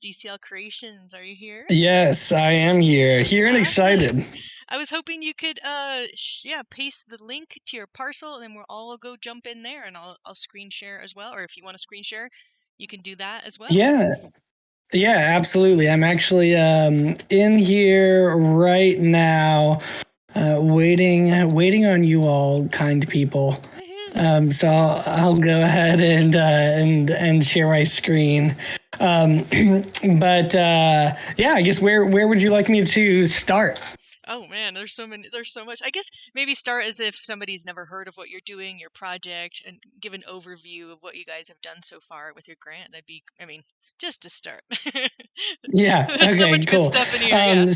DCL Curations. Are you here? Yes, I am here and Awesome. excited. I was hoping you could paste the link to your parcel and then we'll all go jump in there and I'll screen share as well. Or if you want to screen share, you can do that as well. Yeah, yeah, absolutely. I'm actually in here right now, waiting on you all, kind people. Woohoo. So I'll go ahead and share my screen. Um, but yeah, I guess where would you like me to start? Oh man, there's so much. I guess maybe start as if somebody's never heard of what you're doing, your project, and give an overview of what you guys have done so far with your grant. I mean, just to start. Yeah. There's so Okay. much good Cool. stuff in here, yeah. I'm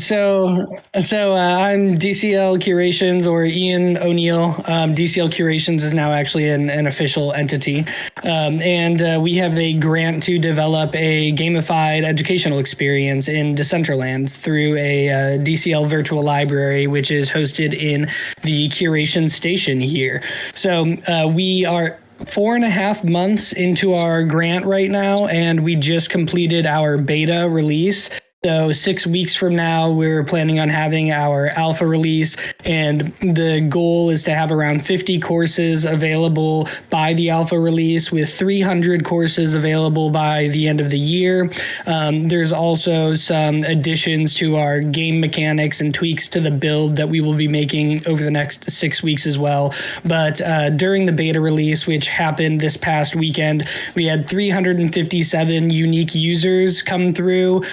DCL Curations or Ian O'Neill. DCL Curations is now actually an official entity, and we have a grant to develop a gamified educational experience in Decentraland through a DCL virtual library, which is hosted in the Curation station here. So we are 4.5 months into our grant right now, and we just completed our beta release. So 6 weeks from now, we're planning on having our alpha release, and the goal is to have around 50 courses available by the alpha release, with 300 courses available by the end of the year. There's also some additions to our game mechanics and tweaks to the build that we will be making over the next 6 weeks as well. But during the beta release, which happened this past weekend, we had 357 unique users come through.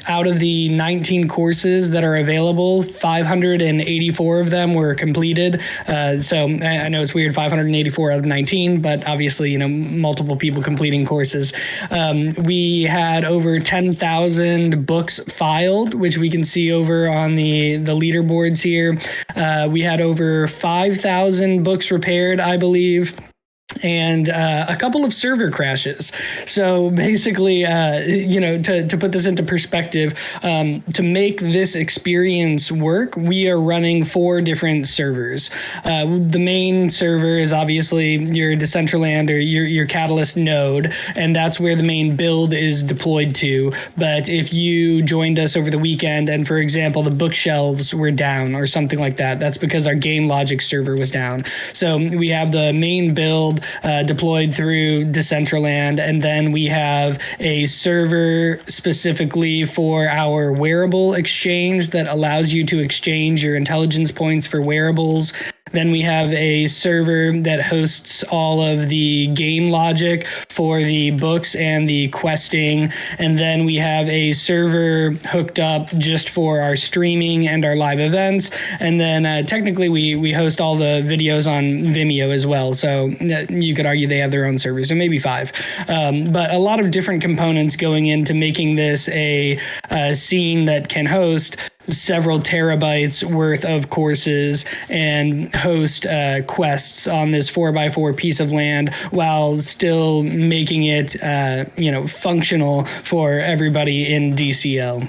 Out of the 19 courses that are available, 584 of them were completed. So I know it's weird, 584 out of 19, but obviously, multiple people completing courses. We had over 10,000 books filed, which we can see over on the leaderboards here. We had over 5,000 books repaired, I believe, and a couple of server crashes. So basically, to put this into perspective, to make this experience work, we are running 4 different servers. The main server is obviously your Decentraland or your Catalyst node, and that's where the main build is deployed to. But if you joined us over the weekend and, for example, the bookshelves were down or something like that, that's because our game logic server was down. So we have the main build deployed through Decentraland, and then we have a server specifically for our wearable exchange that allows you to exchange your intelligence points for wearables. Then we have a server that hosts all of the game logic for the books and the questing. And then we have a server hooked up just for our streaming and our live events. And then technically we host all the videos on Vimeo as well. So you could argue they have their own servers, so maybe 5. But a lot of different components going into making this a scene that can host several terabytes worth of courses and host quests on this 4x4 piece of land while still making it functional for everybody in DCL.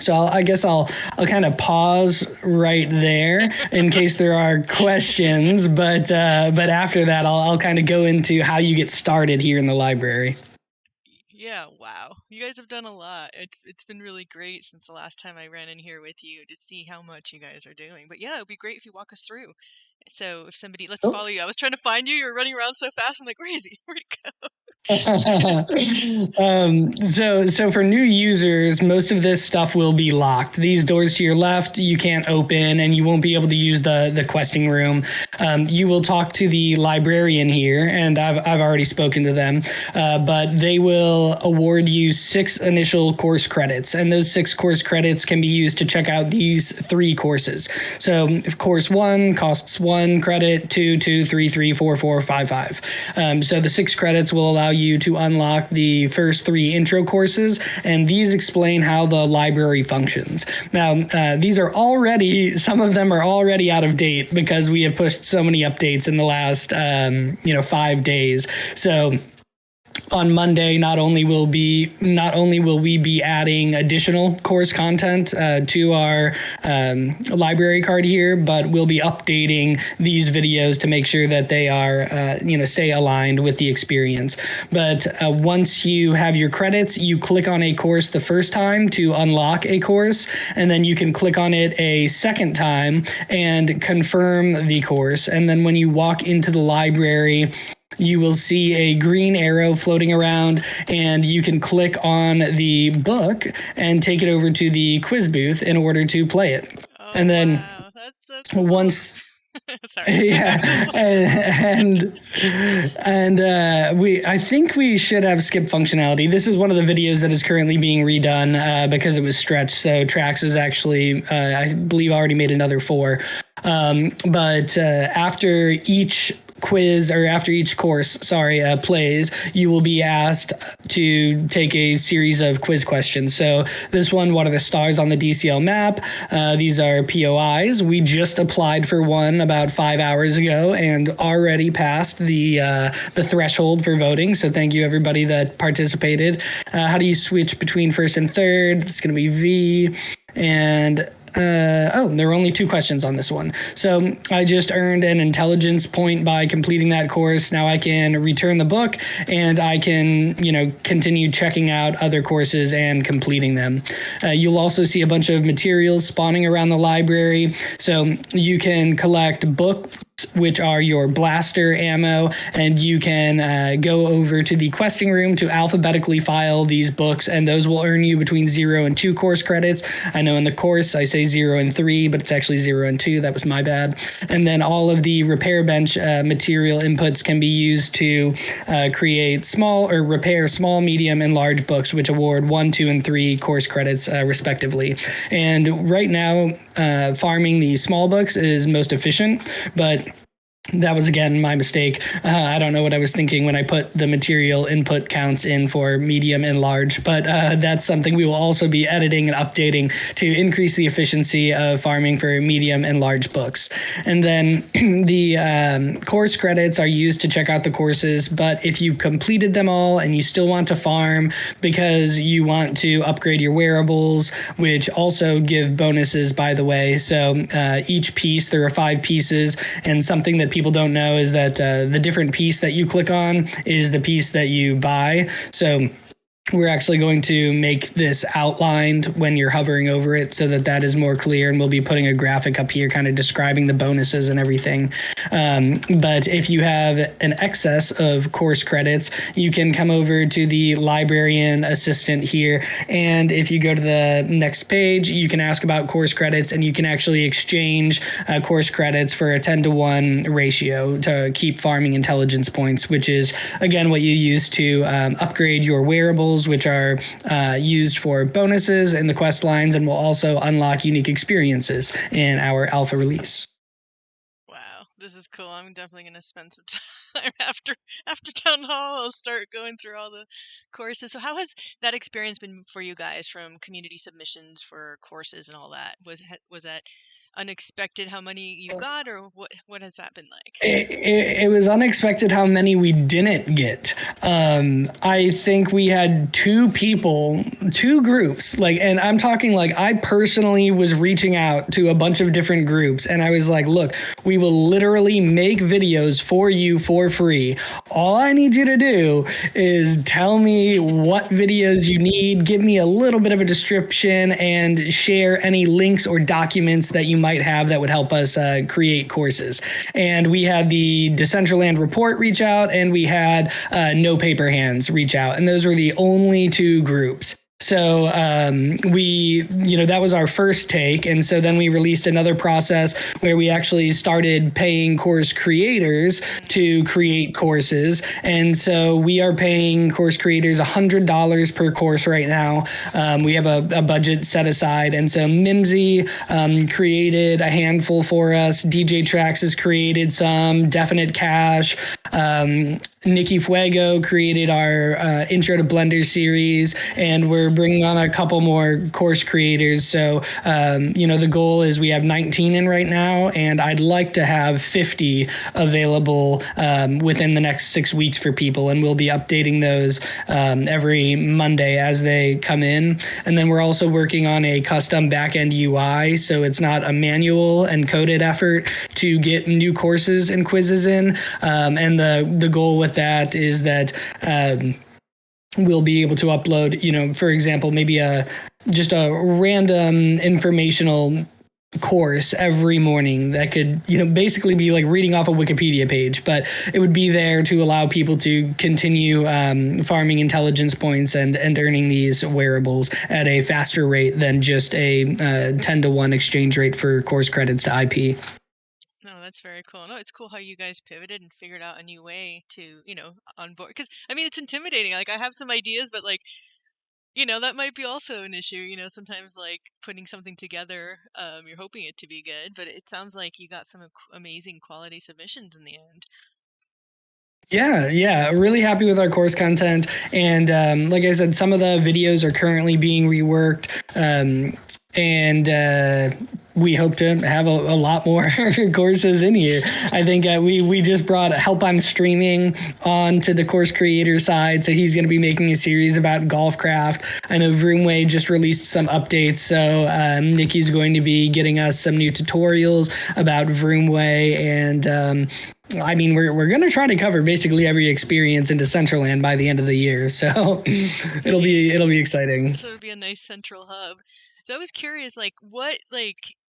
So I guess I'll kind of pause right there in case there are questions, but after that I'll kind of go into how you get started here in the library. Yeah, wow. You guys have done a lot. It's been really great since the last time I ran in here with you to see how much you guys are doing. But yeah, it would be great if you walk us through. So if somebody, let's Oh. follow you. I was trying to find you. You're running around so fast. I'm like, where is he? Where'd he go? So for new users, most of this stuff will be locked. These doors to your left, you can't open, and you won't be able to use the questing room. You will talk to the librarian here, and I've already spoken to them, but they will award you 6 initial course credits, and those 6 course credits can be used to check out these 3 courses. So if course 1 costs 1 credit, 2, 2, 3, 3, 4, 4, 5, 5. So the 6 credits will allow you to unlock the first 3 intro courses, and these explain how the library functions. Now, some of them are already out of date because we have pushed so many updates in the last 5 days. So on Monday, not only will we be adding additional course content to our library card here, but we'll be updating these videos to make sure that they are stay aligned with the experience. But once you have your credits, you click on a course the first time to unlock a course, and then you can click on it a second time and confirm the course. And then when you walk into the library, you will see a green arrow floating around, and you can click on the book and take it over to the quiz booth in order to play it. Oh, and then wow. That's so cool. Once Sorry. yeah, I think we should have skip functionality. This is one of the videos that is currently being redone because it was stretched. So Trax is actually, I believe, already made another 4. But after each quiz, or after each course, plays, you will be asked to take a series of quiz questions. So this one, what are the stars on the DCL map? These are POIs. We just applied for one about 5 hours ago and already passed the threshold for voting. So thank you everybody that participated. How do you switch between first and third? It's going to be V. And there were only 2 questions on this one. So I just earned an intelligence point by completing that course. Now I can return the book, and I can, continue checking out other courses and completing them. You'll also see a bunch of materials spawning around the library. So you can collect books, which are your blaster ammo, and you can go over to the questing room to alphabetically file these books, and those will earn you between 0 and 2 course credits. I know in the course I say 0 and 3, but it's actually 0 and 2. That was my bad. And then all of the repair bench material inputs can be used to create repair small, medium, and large books, which award 1, 2, and 3 course credits respectively. And right now, farming the small books is most efficient, but that was, again, my mistake. I don't know what I was thinking when I put the material input counts in for medium and large, but that's something we will also be editing and updating to increase the efficiency of farming for medium and large books. And then the course credits are used to check out the courses, but if you completed them all and you still want to farm because you want to upgrade your wearables, which also give bonuses, by the way. So each piece, there are 5 pieces, and something that people don't know is that the different piece that you click on is the piece that you buy. So we're actually going to make this outlined when you're hovering over it so that is more clear, and we'll be putting a graphic up here kind of describing the bonuses and everything. But if you have an excess of course credits, you can come over to the librarian assistant here, and if you go to the next page, you can ask about course credits, and you can actually exchange course credits for a 10-to-1 ratio to keep farming intelligence points, which is, again, what you use to upgrade your wearables, which are used for bonuses in the quest lines, and will also unlock unique experiences in our alpha release. Wow, this is cool. I'm definitely going to spend some time after town hall. I'll start going through all the courses. So how has that experience been for you guys, from community submissions for courses and all that? Was that unexpected how many you got, or what has that been like? It was unexpected how many we didn't get. I think we had 2 groups, and I'm talking I personally was reaching out to a bunch of different groups, and I was like, look, we will literally make videos for you for free. All I need you to do is tell me what videos you need, give me a little bit of a description, and share any links or documents that you might have that would help us create courses. And we had the Decentraland report reach out, and we had No Paper Hands reach out, and those were the only 2 groups. So that was our first take. And so then we released another process where we actually started paying course creators to create courses. And so we are paying course creators $100 per course right now. We have a budget set aside. And so Mimsy created a handful for us. DJ Trax has created some. Definite Cash. Nikki Fuego created our Intro to Blender series, and we're bringing on a couple more course creators. So, the goal is we have 19 in right now, and I'd like to have 50 available within the next 6 weeks for people, and we'll be updating those every Monday as they come in. And then we're also working on a custom backend UI, so it's not a manual and coded effort to get new courses and quizzes in. And the goal with that is that we'll be able to upload, for example, maybe just a random informational course every morning that could, basically be like reading off a Wikipedia page, but it would be there to allow people to continue farming intelligence points and earning these wearables at a faster rate than just a 10-to-1 exchange rate for course credits to IP. No, that's very cool. No, it's cool how you guys pivoted and figured out a new way to, on board. Because, it's intimidating. Like, I have some ideas, but, like, that might be also an issue. Sometimes, like, putting something together, you're hoping it to be good, but it sounds like you got some amazing quality submissions in the end. Yeah, really happy with our course content. And like I said, some of the videos are currently being reworked. And we hope to have a lot more courses in here. I think we just brought Help I'm Streaming onto the course creator side, so he's going to be making a series about Golfcraft. I know Vroomway just released some updates, so Nikki's going to be getting us some new tutorials about Vroomway, and we're going to try to cover basically every experience in Decentraland by the end of the year, so it'll be exciting. So it'll be a nice central hub. So I was curious, what,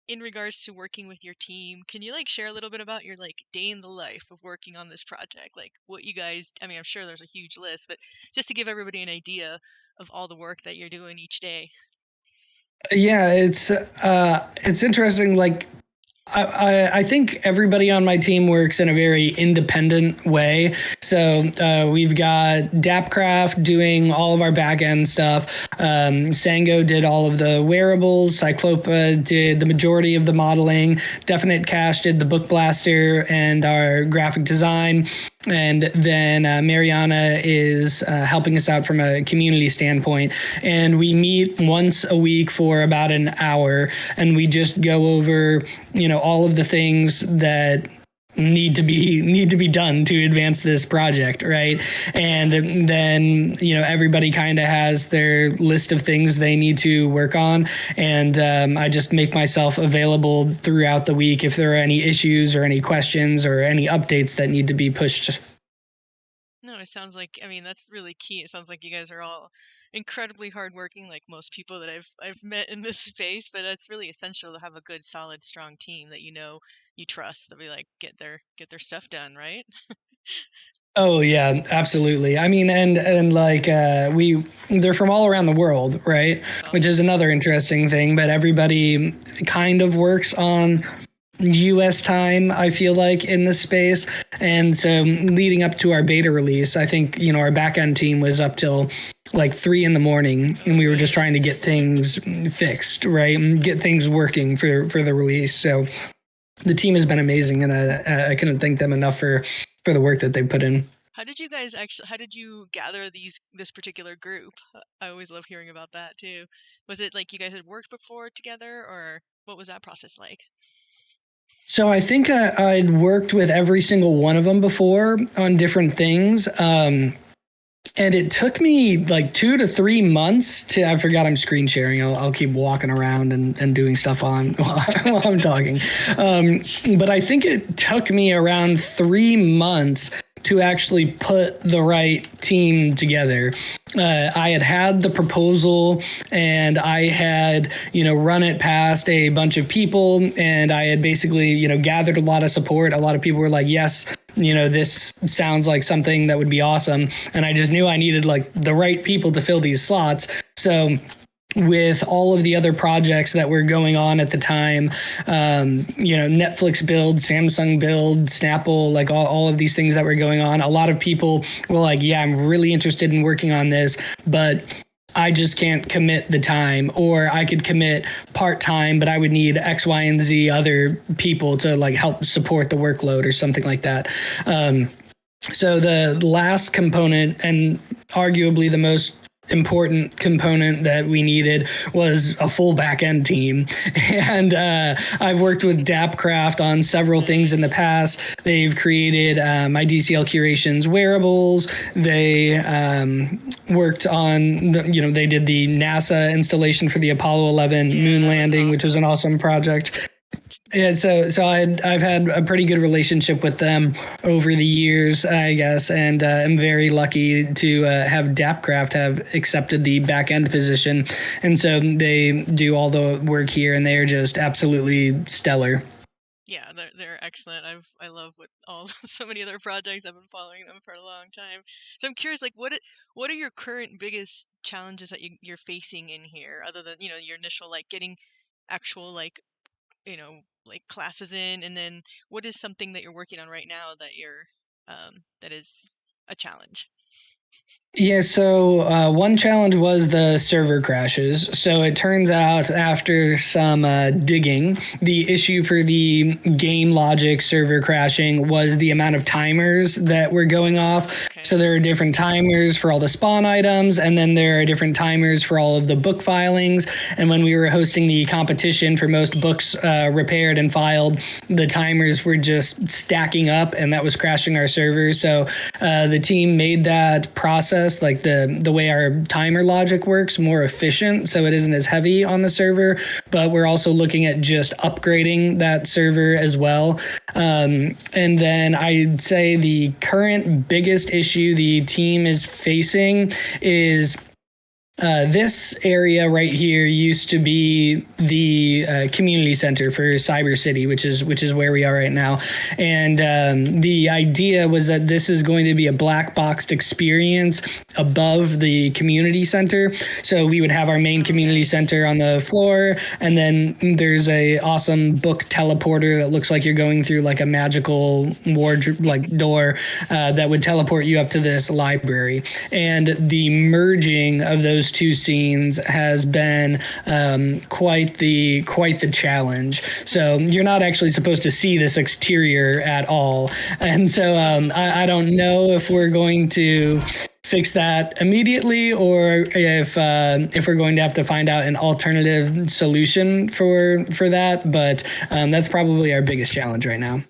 in regards to working with your team, can you, share a little bit about your, day in the life of working on this project? Like, what you guys, I'm sure there's a huge list, but just to give everybody an idea of all the work that you're doing each day. Yeah, it's interesting, I think everybody on my team works in a very independent way. So we've got Dapcraft doing all of our back end stuff. Sango did all of the wearables. Cyclopa did the majority of the modeling. Definite Cash did the Book Blaster and our graphic design. And then Mariana is helping us out from a community standpoint. And we meet once a week for about an hour, and we just go over, all of the things that need to be done to advance this project, right? And then everybody kind of has their list of things they need to work on, and I just make myself available throughout the week if there are any issues or any questions or any updates that need to be pushed. No, it sounds like, that's really key. It sounds like you guys are all incredibly hardworking, like most people that I've met in this space, but that's really essential to have a good, solid, strong team that you trust, that we get their stuff done, right? Oh yeah, absolutely. And they're from all around the world, right? Awesome. Which is another interesting thing, but everybody kind of works on US time, I feel like, in this space. And so leading up to our beta release, I think, our backend team was up till 3 a.m, and we were just trying to get things fixed, right? And get things working for the release. So the team has been amazing, and I couldn't thank them enough for the work that they put in. How did you gather this particular group? I always love hearing about that too. Was it like you guys had worked before together, or what was that process like? So I think I'd worked with every single one of them before on different things. And it took me 2 to 3 months I forgot I'm screen sharing. I'll keep walking around and doing stuff while I'm talking. But I think it took me around 3 months to actually put the right team together. I had the proposal, and I had, run it past a bunch of people, and I had basically, gathered a lot of support. A lot of people were like, yes, this sounds like something that would be awesome. And I just knew I needed the right people to fill these slots. So with all of the other projects that were going on at the time, Netflix build, Samsung build, Snapple, all of these things that were going on, a lot of people were like, yeah, I'm really interested in working on this, but I just can't commit the time, or I could commit part-time, but I would need X, Y, and Z other people to help support the workload or something like that. So the last component, and arguably the most important component that we needed, was a full back end team. And I've worked with Dapcraft on several things in the past. They've created my DCL Curations wearables. They worked on, they did the NASA installation for the Apollo 11 moon landing, which was an awesome project. Yeah, so I've had a pretty good relationship with them over the years, I guess, and I'm very lucky to have Dapcraft have accepted the back end position, and so they do all the work here, and they are just absolutely stellar. Yeah, they're excellent. I love what all so many other projects. I've been following them for a long time. So I'm curious, like, what are your current biggest challenges that you're facing in here, other than your initial like getting actual like like classes in, and then what is something that you're working on right now that that is a challenge? Yeah, so one challenge was the server crashes. So it turns out after some digging, the issue for the game logic server crashing was the amount of timers that were going off. Okay. So there are different timers for all the spawn items, and then there are different timers for all of the book filings. And when we were hosting the competition for most books repaired and filed, the timers were just stacking up, and that was crashing our server. So the team made that process, like the way our timer logic works, more efficient, so it isn't as heavy on the server. But we're also looking at just upgrading that server as well. And then I'd say the current biggest issue the team is facing is this area right here used to be the community center for Cyber City, which is where we are right now. And the idea was that this is going to be a black boxed experience above the community center. So we would have our main community center on the floor, and then there's a awesome book teleporter that looks like you're going through like a magical wardrobe like door that would teleport you up to this library. And the merging of those two scenes has been quite the challenge. So you're not actually supposed to see this exterior at all, and so I don't know if we're going to fix that immediately, or if we're going to have to find out an alternative solution for that. But that's probably our biggest challenge right now.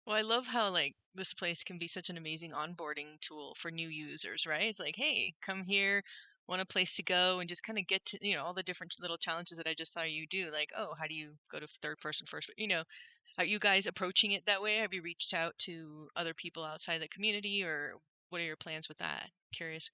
Well, I love how like this place can be such an amazing onboarding tool for new users, right? It's like, hey, come here, want a place to go, and just kind of get to, all the different little challenges that I just saw you do. Like, oh, how do you go to third person first? Are you guys approaching it that way? Have you reached out to other people outside the community, or what are your plans with that? Curious.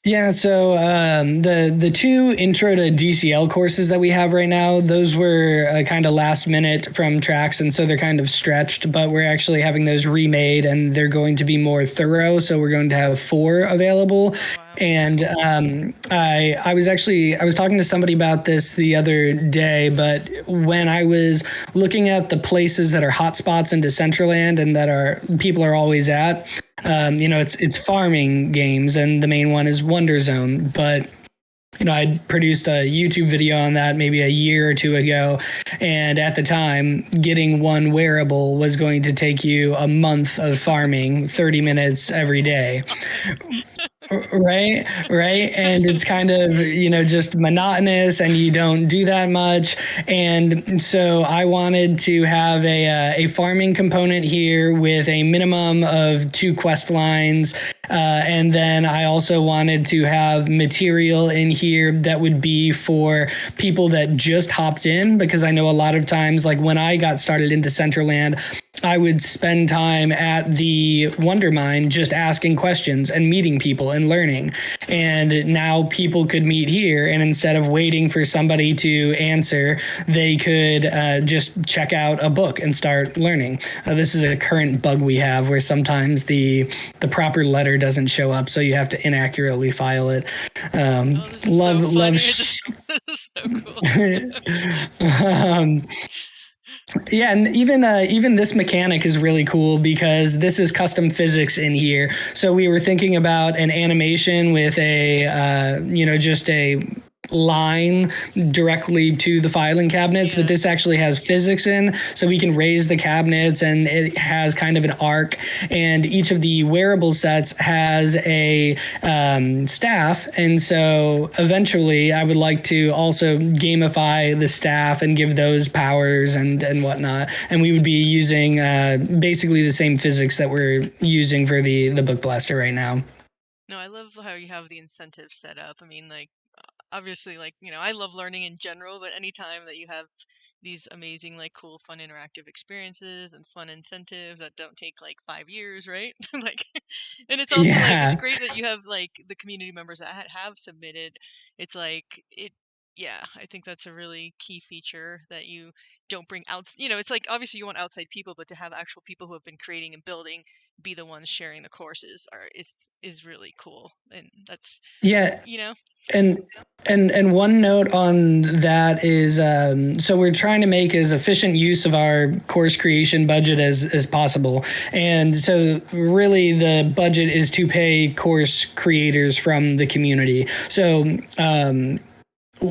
Yeah, so the two intro to DCL courses that we have right now, those were kind of last minute from tracks, and so they're kind of stretched, but we're actually having those remade, and they're going to be more thorough, so we're going to have 4 available. Oh, wow. And I was talking to somebody about this the other day, but when I was looking at the places that are hotspots in Decentraland and that people are always at, it's farming games, and the main one is Wonder Zone. But I'd produced a YouTube video on that maybe a year or 2 ago, and at the time, getting one wearable was going to take you a month of farming, 30 minutes every day. Right. And it's kind of, just monotonous, and you don't do that much. And so I wanted to have a farming component here with a minimum of 2 quest lines. And then I also wanted to have material in here that would be for people that just hopped in, because I know a lot of times, like when I got started into Decentraland, I would spend time at the Wonder Mine just asking questions and meeting people and learning. And now people could meet here, and instead of waiting for somebody to answer, they could just check out a book and start learning. This is a current bug we have where sometimes the proper letter doesn't show up, so you have to inaccurately file it. Love. So cool. Yeah, and even this mechanic is really cool because this is custom physics in here. So we were thinking about an animation with just a line directly to the filing cabinets, but Yeah. this actually has physics in, so we can raise the cabinets, and it has kind of an arc, and each of the wearable sets has a staff, and so eventually I would like to also gamify the staff and give those powers and whatnot, and we would be using basically the same physics that we're using for the book blaster right now. No, I love how you have the incentive set up. I mean, like, obviously, like, I love learning in general, but anytime that you have these amazing, like, cool, fun, interactive experiences and fun incentives that don't take like 5 years, right? Like, and it's also like, it's Yeah. great that you have like the community members that have submitted. It's like, yeah, I think that's a really key feature that you don't bring out. It's like obviously you want outside people, but to have actual people who have been creating and building be the ones sharing the courses is really cool. And that's, Yeah, you know, and and one note on that is, so we're trying to make as efficient use of our course creation budget as possible, and so really the budget is to pay course creators from the community. So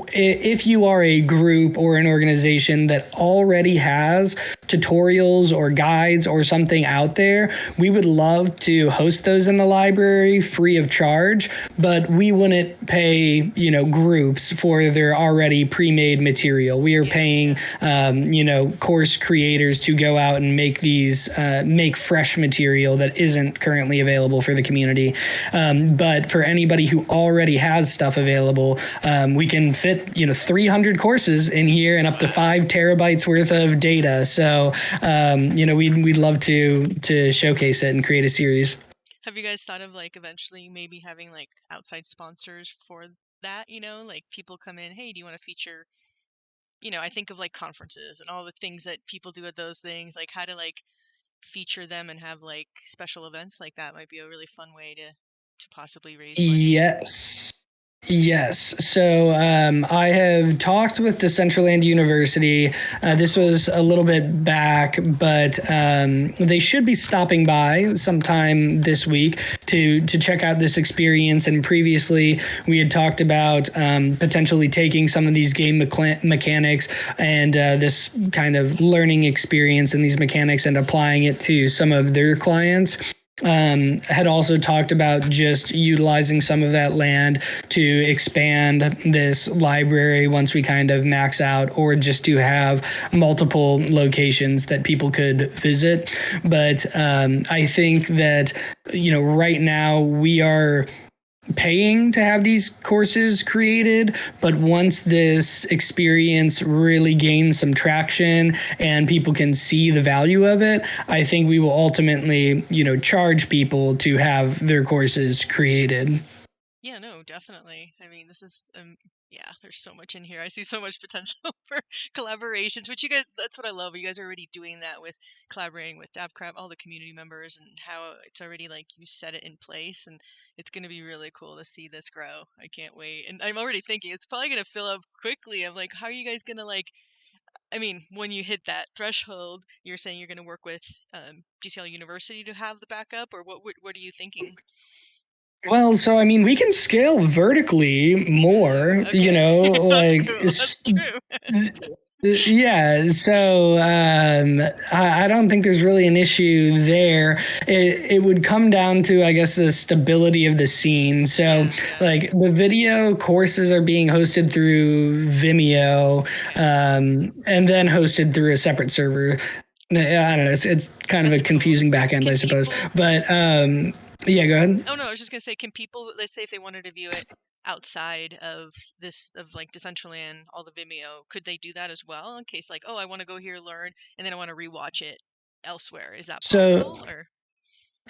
if you are a group or an organization that already has tutorials or guides or something out there, we would love to host those in the library free of charge, but we wouldn't pay, groups for their already pre-made material. We are yeah, paying, yeah. course creators to go out and make fresh material that isn't currently available for the community. But for anybody who already has stuff available, we can fit 300 courses in here and up to 5 terabytes worth of data. So we'd love to showcase it and create a series. Have you guys thought of like eventually maybe having like outside sponsors for that? Like people come in, hey, do you want to feature? I think of like conferences and all the things that people do at those things, like how to like feature them and have like special events like that might be a really fun way to possibly raise money. Yes. Yes. So I have talked with Decentraland University. Oh, This cool. was a little bit back, but they should be stopping by sometime this week to check out this experience. And previously, we had talked about potentially taking some of these game mechanics and this kind of learning experience and these mechanics and applying it to some of their clients. Had also talked about just utilizing some of that land to expand this library once we kind of max out, or just to have multiple locations that people could visit. But I think that, right now we are paying to have these courses created, but once this experience really gains some traction and people can see the value of it, I think we will ultimately, charge people to have their courses created. Yeah, no, definitely. I mean, this is yeah, there's so much in here. I see so much potential for collaborations, which you guys, that's what I love. You guys are already doing that with collaborating with DabCrab, all the community members, and how it's already like you set it in place, and it's going to be really cool to see this grow. I can't wait. And I'm already thinking it's probably going to fill up quickly. I'm like, how are you guys going to like, I mean, when you hit that threshold, you're saying you're going to work with DCL University to have the backup, or what are you thinking? Well, so I mean, we can scale vertically more, Okay. That's like cool. That's true. yeah. So I don't think there's really an issue there. It would come down to, I guess, the stability of the scene. So Yeah, yeah. like the video courses are being hosted through Vimeo, Okay. and then hosted through a separate server. I don't know. It's kind of a That's cool. confusing back end, I Can suppose. people But yeah, go ahead. Oh no, I was just gonna say, can people, let's say if they wanted to view it outside of this, of like Decentraland, all the Vimeo, could they do that as well in case like, oh, I want to go here, learn, and then I want to rewatch it elsewhere? Is that So possible or?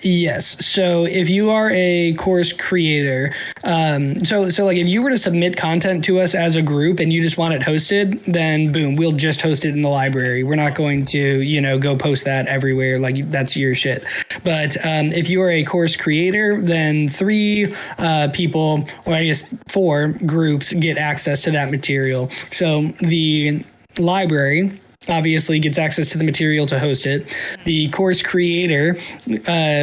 yes. So if you are a course creator, so like if you were to submit content to us as a group and you just want it hosted, then boom, we'll just host it in the Okay, library. We're not cool. going to, go post that everywhere. Like that's your shit. But if you are a course creator, then 3 people, or I guess 4 groups get access to that material. So the library obviously gets access to the material to host it. Mm-hmm. The course creator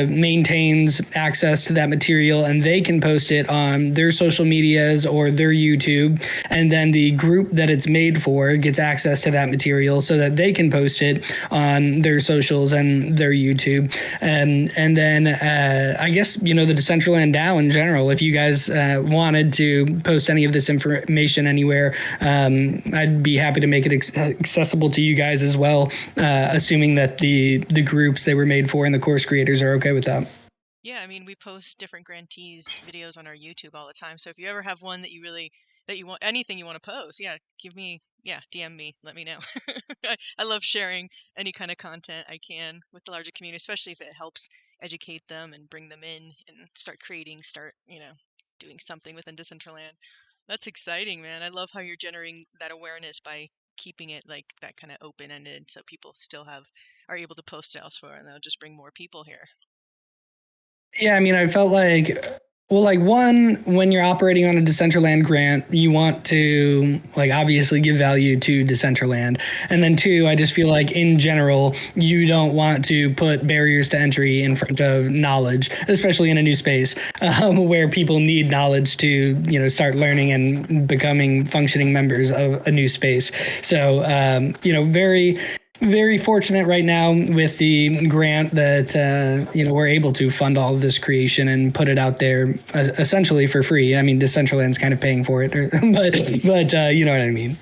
maintains access to that material, and they can post it on their social medias or their YouTube. And then the group that it's made for gets access to that material so that they can post it on their socials and their YouTube. And then I guess, the Decentraland DAO in general, if you guys wanted to post any of this information anywhere, I'd be happy to make it accessible to you guys as well, assuming that the groups they were made for and the course creators are okay with that. Yeah, I mean, we post different grantees videos on our YouTube all the time. So if you ever have one that you want, anything you want to post, DM me, let me know. I love sharing any kind of content I can with the larger community, especially if it helps educate them and bring them in and doing something within Decentraland. That's exciting, man. I love how you're generating that awareness by keeping it like that kind of open-ended so people still are able to post it elsewhere, and that'll just bring more people here. Yeah, I mean, I felt like, well, like one, when you're operating on a Decentraland grant, you want to like obviously give value to Decentraland. And then two, I just feel like in general, you don't want to put barriers to entry in front of knowledge, especially in a new space where people need knowledge to, start learning and becoming functioning members of a new space. So, very fortunate right now with the grant that we're able to fund all of this creation and put it out there essentially for free. I mean, Decentraland's kind of paying for it, but you know what I mean.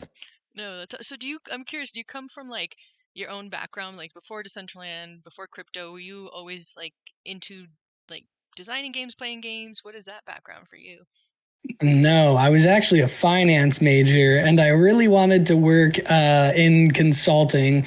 No, so I'm curious, do you come from like your own background, like before Decentraland, before crypto, were you always like into like designing games, playing games? What is that background for you? No, I was actually a finance major, and I really wanted to work in consulting,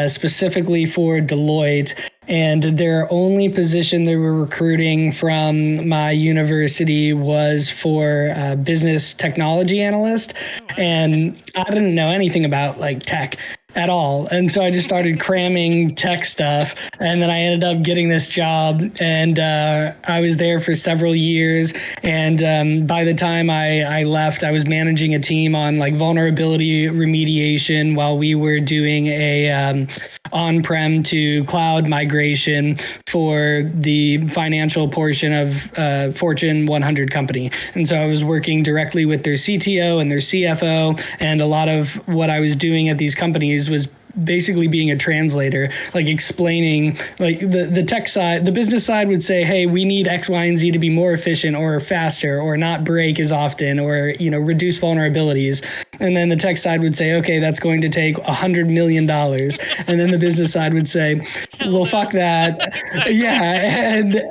specifically for Deloitte. And their only position they were recruiting from my university was for business technology analyst. Oh, wow. And I didn't know anything about like tech at all. And so I just started cramming tech stuff. And then I ended up getting this job. And I was there for several years. And by the time I left, I was managing a team on like vulnerability remediation while we were doing a on-prem to cloud migration for the financial portion of Fortune 100 company. And so I was working directly with their CTO and their CFO, and a lot of what I was doing at these companies was basically being a translator, like explaining like the tech side, the business side would say, hey, we need X, Y, and Z to be more efficient or faster or not break as often or, reduce vulnerabilities. And then the tech side would say, okay, that's going to take $100 million. And then the business side would say, well, fuck that. Yeah.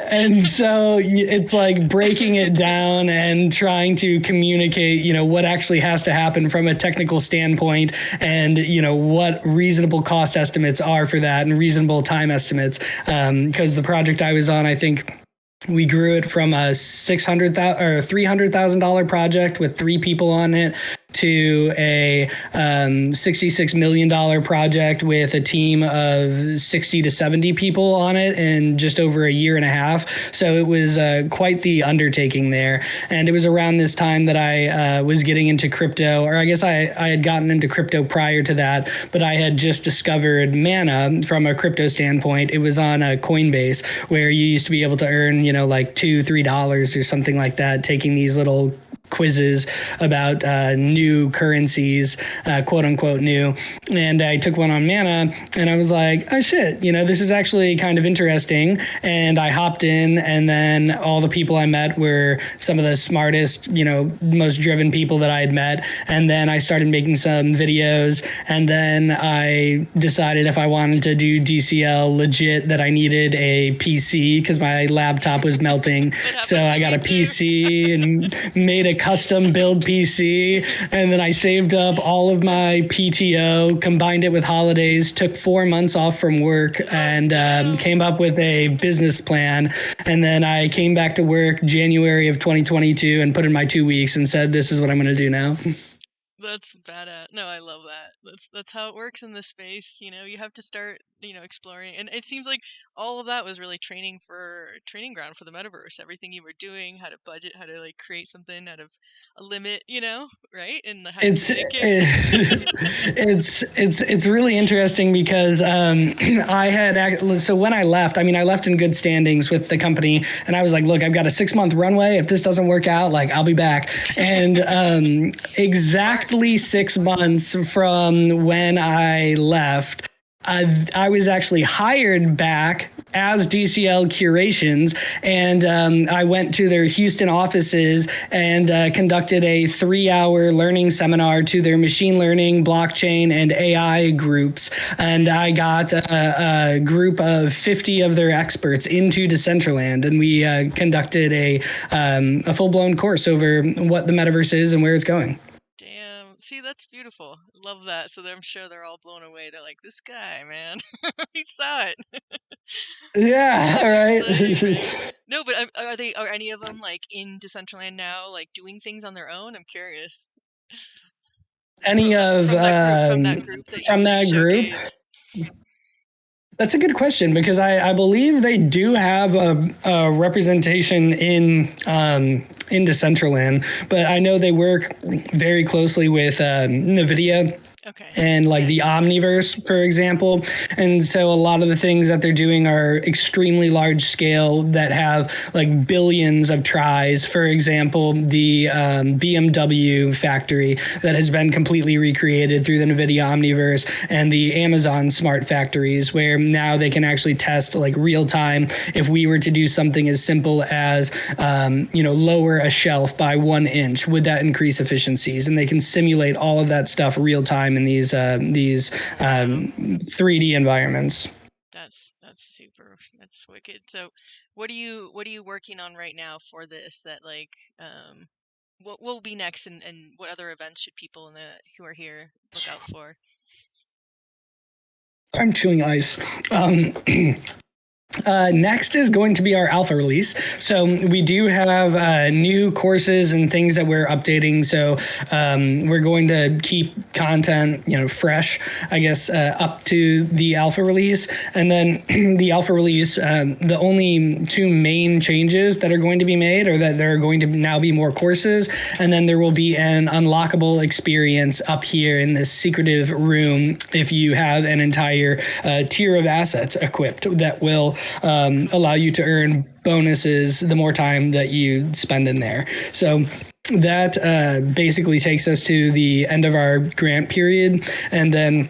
And so it's like breaking it down and trying to communicate, what actually has to happen from a technical standpoint and, what reasonable cost estimates are for that and reasonable time estimates. Because the project I was on, I think we grew it from a $600,000 or $300,000 project with 3 people on it to a $66 million project with a team of 60 to 70 people on it in just over a year and a half. So it was quite the undertaking there. And it was around this time that I was getting into crypto, or I guess I had gotten into crypto prior to that, but I had just discovered Mana from a crypto standpoint. It was on a Coinbase where you used to be able to earn, like $2-3 or something like that, taking these little quizzes about new currencies, quote unquote new. And I took one on Mana and I was like, oh shit, this is actually kind of interesting. And I hopped in, and then all the people I met were some of the smartest, most driven people that I had met. And then I started making some videos, and then I decided if I wanted to do DCL legit that I needed a PC because my laptop was melting. So I got a PC and made a custom build PC, and then I saved up all of my PTO, combined it with holidays, took 4 months off from work, and came up with a business plan. And then I came back to work January of 2022 and put in my 2 weeks and said, this is what I'm going to do now. That's badass. No, I love that. That's how it works in this space. You have to start, exploring. And it seems like all of that was really training ground for the metaverse. Everything you were doing, how to budget, how to like create something out of a limit, right? And how to It's communicate. it's really interesting because so when I left, I mean, I left in good standings with the company, and I was like, look, I've got a 6-month runway. If this doesn't work out, like I'll be back. And exactly 6 months from when I left, I was actually hired back as DCL Curations, and I went to their Houston offices and conducted a 3-hour learning seminar to their machine learning, blockchain, and AI groups. And I got a group of 50 of their experts into Decentraland, and we conducted a full-blown course over what the metaverse is and where it's going. Damn. See, that's beautiful. Love that. So I'm sure they're all blown away. They're like, this guy, man, he saw it. Yeah, all That's exciting, man. right. No, but are any of them like in Decentraland now, like doing things on their own? I'm curious. Any of From that group that from you that group? showcased. That's a good question because I believe they do have a representation in Decentraland, but I know they work very closely with NVIDIA Okay. and like the Omniverse, for example. And so a lot of the things that they're doing are extremely large scale that have like billions of tries. For example, the BMW factory that has been completely recreated through the NVIDIA Omniverse, and the Amazon smart factories, where now they can actually test like real time. If we were to do something as simple as, lower a shelf by 1 inch, would that increase efficiencies? And they can simulate all of that stuff real time in these 3D environments. That's super. That's wicked. So, what are you working on right now for this? That like, what will be next, and what other events should people who are here look out for? I'm chewing ice. Next is going to be our alpha release. So we do have new courses and things that we're updating. So we're going to keep content, fresh, I guess, up to the alpha release. And then the alpha release, the only two main changes that are going to be made are that there are going to now be more courses, and then there will be an unlockable experience up here in this secretive room if you have an entire tier of assets equipped that will allow you to earn bonuses the more time that you spend in there. So that basically takes us to the end of our grant period. And then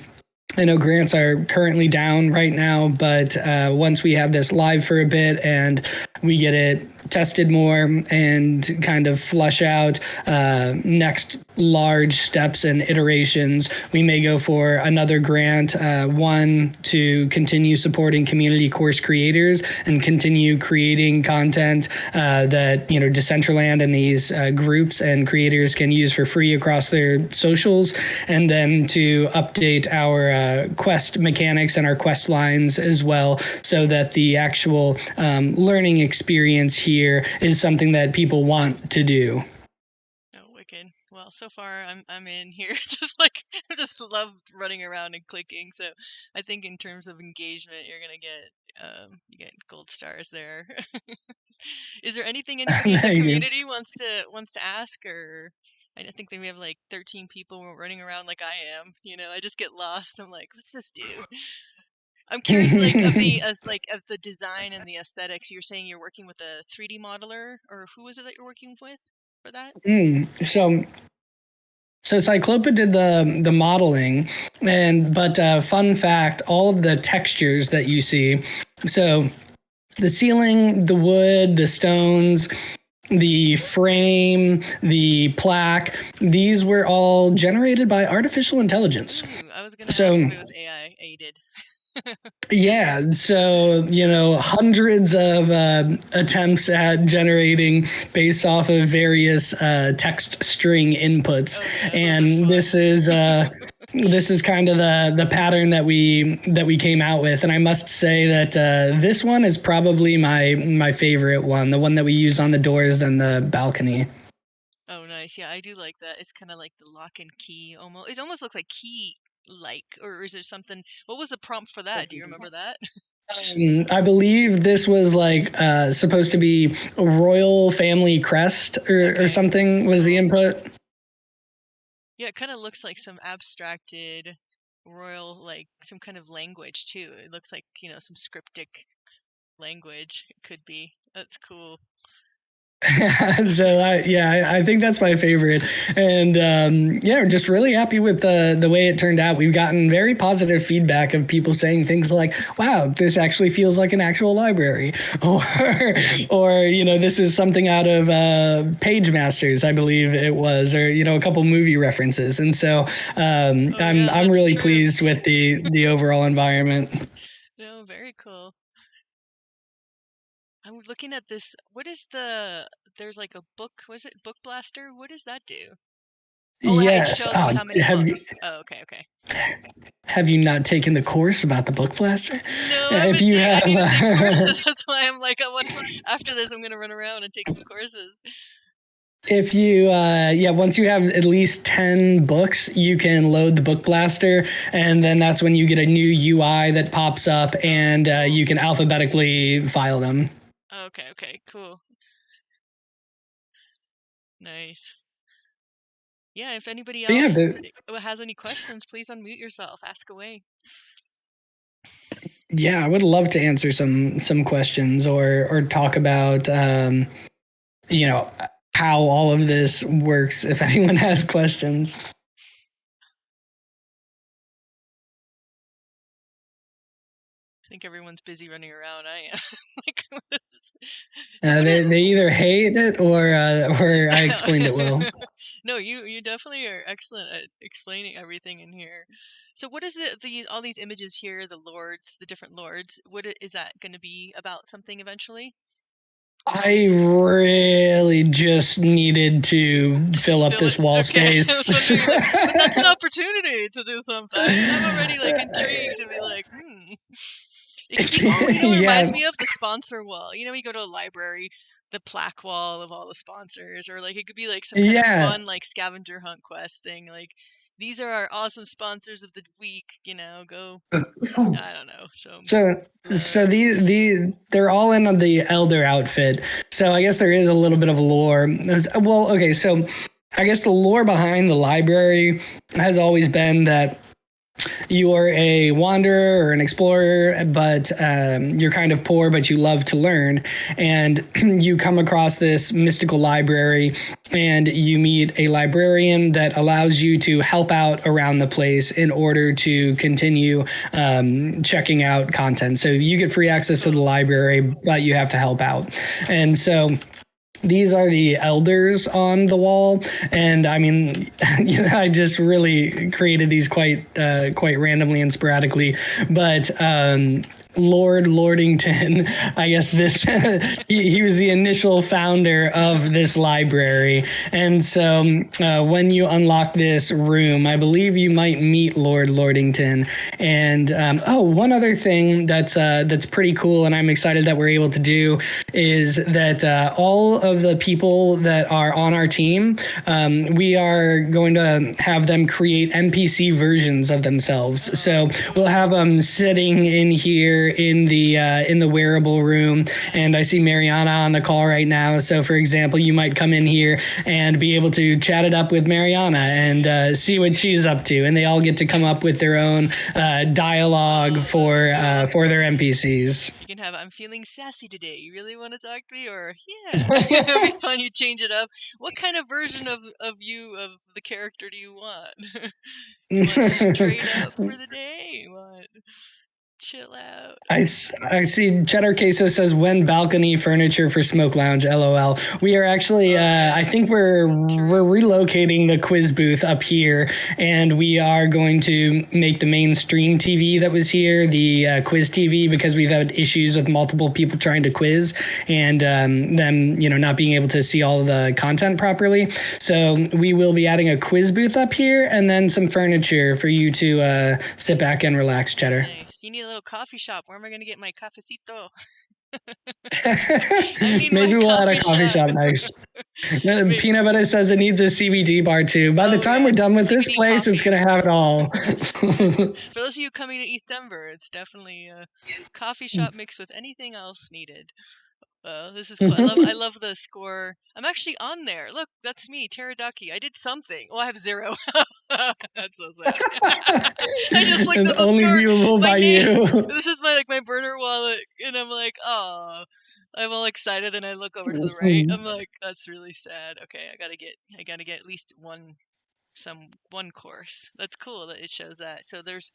I know grants are currently down right now, but once we have this live for a bit and we get it tested more and kind of flush out next large steps and iterations, we may go for another grant, one to continue supporting community course creators and continue creating content that Decentraland and these groups and creators can use for free across their socials, and then to update our quest mechanics and our quest lines as well, so that the actual learning experience here is something that people want to do. Oh, wicked. Well, so far I'm in here. Just like I just love running around and clicking. So I think in terms of engagement, you're gonna get you get gold stars there. Is there anything anybody in the Thank you. community wants to ask? Or I think that we have like 13 people running around like I am. I just get lost. I'm like, what's this do? I'm curious, like of the design and the aesthetics. You're saying you're working with a 3D modeler, or who is it that you're working with for that? So Cyclopa did the modeling, but fun fact, all of the textures that you see, so the ceiling, the wood, the stones, the frame, the plaque, these were all generated by artificial intelligence. Ooh, I was gonna ask if it was AI aided. Yeah, so hundreds of attempts at generating based off of various text string inputs, Oh yeah, and those this is kind of the pattern that we came out with. And I must say that this one is probably my favorite one, the one that we use on the doors and the balcony. Oh nice, yeah, I do like that. It's kind of like the lock and key almost. It almost looks like key like, or is there something? What was the prompt for that? Do you remember that? I believe this was like supposed to be a royal family crest or Okay, something was the cool. input. Yeah, it kind of looks like some abstracted royal, like some kind of language too. It looks like, some scriptic language. It could be. That's cool. So I think that's my favorite, and yeah, we're just really happy with the way it turned out. We've gotten very positive feedback of people saying things like, "Wow, this actually feels like an actual library," or this is something out of Page Masters, I believe it was, or a couple movie references, and so Oh I'm yeah, I'm that's really true. pleased with the overall environment. No, very cool. I'm looking at this. What is there's like a book, was it Book Blaster? What does that do? Oh, it Yes. shows me how many Have you books. Oh, okay, okay. have you not taken the course about the Book Blaster? No, If you I need to take have. courses. That's why I'm like, after this, I'm gonna run around and take some courses. If you, yeah, once you have at least 10 books, you can load the Book Blaster, and then that's when you get a new UI that pops up, Oh, and cool. you can alphabetically file them. Okay, okay, cool. Nice. Yeah, if anybody But yeah, else has any questions, please unmute yourself. Ask away. yeah, I would love to answer some questions or talk about you know how all of this works. If anyone has questions. I think everyone's busy running around. I am. Like, so what is They either hate it or I explained it well. No, you definitely are excellent at explaining everything in here. So what is it, all these images here, the lords, the different lords, is that going to be about something eventually? Are we I really just needed to to fill just up fill this it? wall Okay, I space. was wondering like, but that's an opportunity to do something. I'm already like intrigued to be like, It could be, oh, you know what it reminds Yeah, me of? The sponsor wall. You know, you go to a library, the plaque wall of all the sponsors, or like it could be like some kind of yeah. fun like scavenger hunt quest thing. Like these are our awesome sponsors of the week. Go. I don't know. Show them some So so love. they're all in on the elder outfit. So I guess there is a little bit of lore. Well, okay, so I guess the lore behind the library has always been that you are a wanderer or an explorer, but you're kind of poor, but you love to learn. And you come across this mystical library and you meet a librarian that allows you to help out around the place in order to continue checking out content. So you get free access to the Cool. library, but you have to help out. And so these are the elders on the wall, and I mean, I just really created these quite randomly and sporadically, but Lord Lordington, I guess this he was the initial founder of this library, and so when you unlock this room, I believe you might meet Lord Lordington. And oh, one other thing that's pretty cool, and I'm excited that we're able to do is that all of the people that are on our team, we are going to have them create NPC versions of themselves. Oh, So we'll cool. have them sitting in here in the wearable room, and I Nice. see Mariana on the call right now. So for example, you might come in here and be able to chat it up with Mariana and Nice. see what she's up to, and they all get to come up with their own dialogue Oh, that's cool. for their NPCs. You can have, I'm feeling sassy today. You really want to talk to me? Or, yeah. It'll be fun. You change it up. What kind of version of the character do you want? You want straight up for the day? You want chill out? I see Cheddar Queso says when balcony furniture for smoke lounge LOL. We are actually Oh, I yeah. think we're True. relocating the quiz booth up here, and we are going to make the main stream TV that was here the quiz TV, because we've had issues with multiple people trying to quiz and them not being able to see all of the content properly. So we will be adding a quiz booth up here and then some furniture for you to sit back and relax, Cheddar. Nice. You need a little coffee shop. Where am I going to get my cafecito? I need my Maybe we'll add a coffee coffee shop. shop next. Maybe. Peanut butter says it needs a CBD bar too. By the Oh time yeah, we're done with this CBD place, it's coffee. gonna have it all. For those of you coming to East Denver, it's definitely a coffee shop mixed with anything else needed. This is cool. I love the score. I'm actually on there. Look, that's me, Teradaki. I did something. Well, I have 0. That's so sad. I just looked It's at the only score. viewable My by name. you. This is my burner wallet, and I'm like, oh, I'm all excited, and I look over to the right. I'm like, that's really sad. Okay, I gotta get at least one course. That's cool that it shows that. So there's.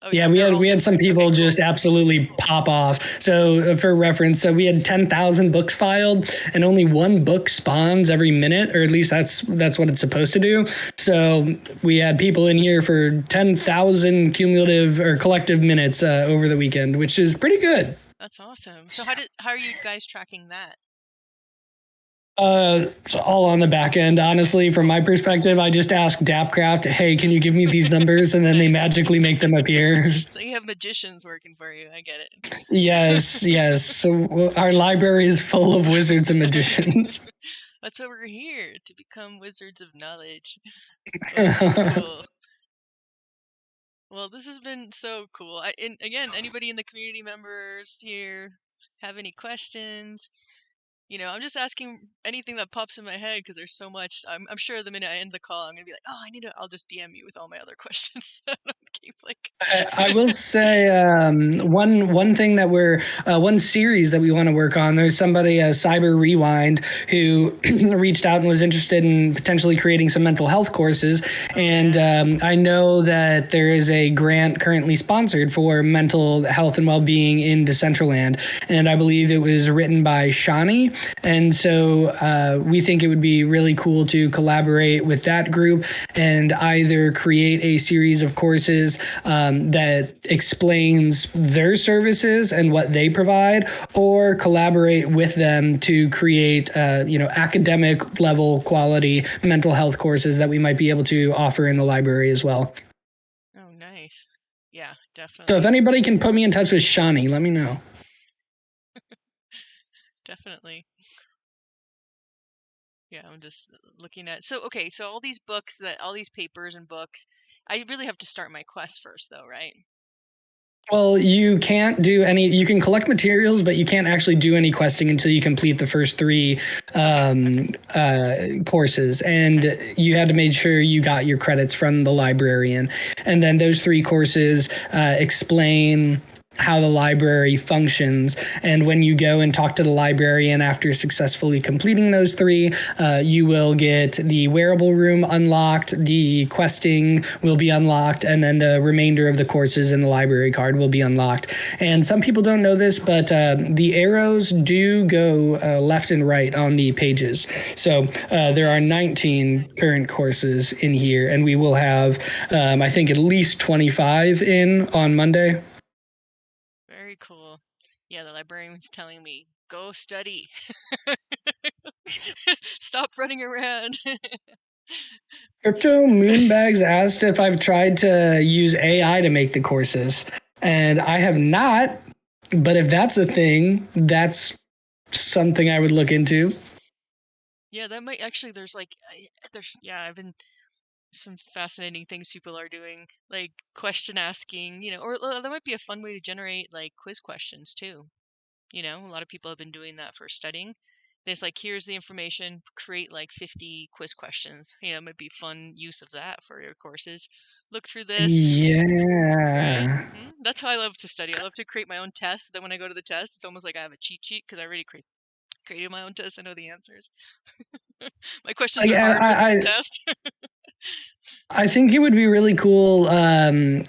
Oh Yeah, yeah, they're all we had some different. Okay, people cool. just absolutely pop off. So for reference, so we had 10,000 books filed, and only one book spawns every minute, or at least that's what it's supposed to do. So we had people in here for 10,000 cumulative or collective minutes over the weekend, which is pretty good. That's awesome. So how are you guys tracking that? It's all on the back end. Okay, Honestly, from cool. my perspective, I just ask Dapcraft, "Hey, can you give me these numbers?" And then they Nice. magically make them appear. So you have magicians working for you. I get Yes, yes. So our library is full of wizards and it. magicians. That's why we're here, to become wizards of knowledge. Well, this is cool. Well, this has been so cool. And again, anybody in the community members here have any questions? I'm just asking anything that pops in my head because there's so much. I'm sure the minute I end the call, I'm gonna be like, oh, I'll just DM you with all my other questions. I don't keep like. I will say one thing that we're one series that we want to work on. There's somebody, Cyber Rewind, who reached out and was interested in potentially creating some mental health courses. And I know that there is a grant currently sponsored for mental health and well-being in Decentraland, and I believe it was written by Shawnee. And so we think it would be really cool to collaborate with that group and either create a series of courses that explains their services and what they provide, or collaborate with them to create, academic level quality mental health courses that we might be able to offer in the library as well. Oh, nice. Yeah, So if definitely. anybody can put me in touch with Shawnee, let me know. Definitely. Yeah, I'm just looking at. So, okay, so all these papers and books, I really have to start my quest first, though, right? Well, you can't do any. You can collect materials, but you can't actually do any questing until you complete the first three Okay. courses. And Okay. you had to make sure you got your credits from the librarian. And then those three courses explain how the library functions. And when you go and talk to the librarian after successfully completing those three, you will get the wearable room unlocked, the questing will be unlocked, and then the remainder of the courses in the library card will be unlocked. And some people don't know this, but the arrows do go left and right on the pages. So there are Nice. 19 current courses in here, and we will have, I think, at least 25 in on Monday. Very cool. Yeah, the librarian's telling me, go study. Stop running around. Crypto Moonbags asked if I've tried to use AI to make the courses, and I have not. But if that's a thing, that's something I would look into. Yeah, that might actually, I've been some fascinating things people are doing, like question asking, or that might be a fun way to generate like quiz questions too. A lot of people have been doing that for studying. There's like, here's the information, create like 50 quiz questions. It might be fun use of that for your courses. Look through this, right? Yeah. That's how I love to study. I love to create my own tests. Then when I go to the test, it's almost like I have a cheat sheet because I already created my own test. I know the answers. My questions Like are harder than the I, test. I think it would be really cool,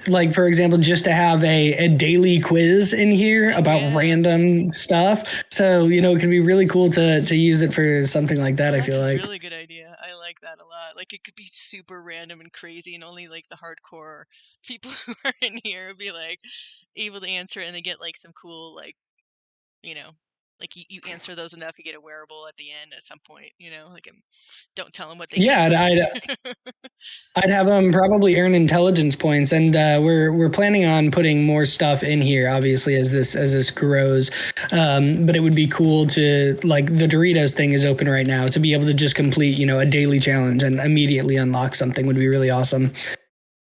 like for example, just to have a daily quiz in here Oh about yeah. random stuff. So it can be really cool to use it for something like that. Oh, I that's feel a like. really good idea. I like that a lot. Like, it could be super random and crazy, and only like the hardcore people who are in here would be like able to answer it, and they get like some cool, like, you know, like you answer those enough, you get a wearable at the end at some point, like don't tell them what they Yeah, get. I'd have them probably earn intelligence points, and we're planning on putting more stuff in here, obviously, as this grows. But it would be cool to, like, the Doritos thing is open right now, to be able to just complete a daily challenge and immediately unlock something would be really awesome.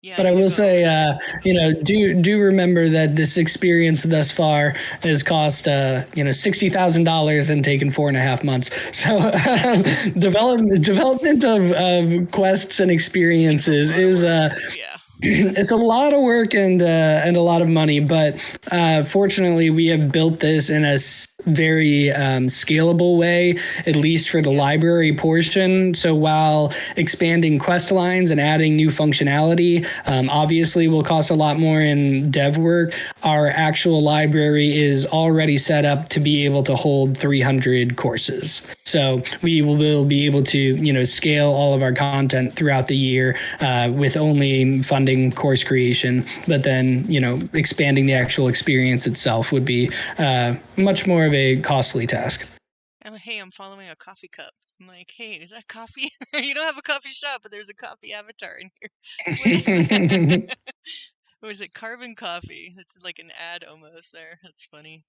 Yeah, I But I need to will go over say, that. do remember that this experience thus far has cost $60,000 and taken 4.5 months. So development of quests and It's a experiences lot of is work. Yeah. it's a lot of work and a lot of money, but fortunately we have built this in a very scalable way, at least for the library portion. So while expanding quest lines and adding new functionality obviously will cost a lot more in dev work, our actual library is already set up to be able to hold 300 courses. So we will be able to scale all of our content throughout the year with only funding course creation, but then expanding the actual experience itself would be much more of a costly task. Hey, I'm following a coffee cup. I'm like, hey, is that coffee? You don't have a coffee shop, but there's a coffee avatar in here. What is that? Or is it carbon coffee? It's like an ad almost there. That's funny.